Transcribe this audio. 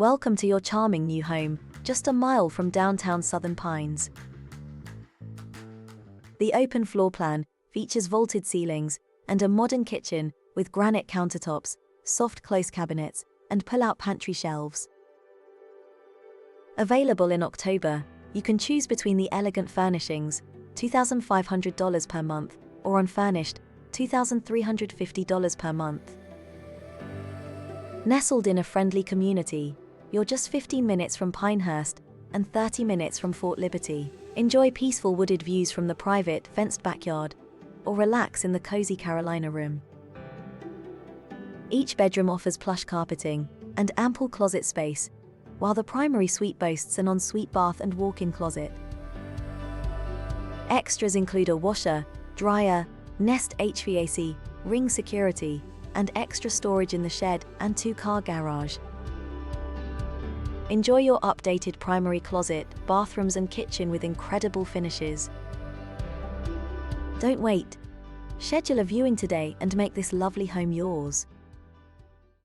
Welcome to your charming new home, just a mile from downtown Southern Pines. The open floor plan features vaulted ceilings and a modern kitchen with granite countertops, soft close cabinets, and pull-out pantry shelves. Available in October, you can choose between the elegant furnishings, $2,500 per month, or unfurnished, $2,350 per month. Nestled in a friendly community, you're just 15 minutes from Pinehurst and 30 minutes from Fort Liberty. Enjoy peaceful wooded views from the private, fenced backyard, or relax in the cozy Carolina room. Each bedroom offers plush carpeting and ample closet space, while the primary suite boasts an ensuite bath and walk-in closet. Extras include a washer, dryer, Nest HVAC, ring security, and extra storage in the shed and two-car garage. Enjoy your updated primary closet, bathrooms and kitchen with incredible finishes. Don't wait. Schedule a viewing today and make this lovely home yours.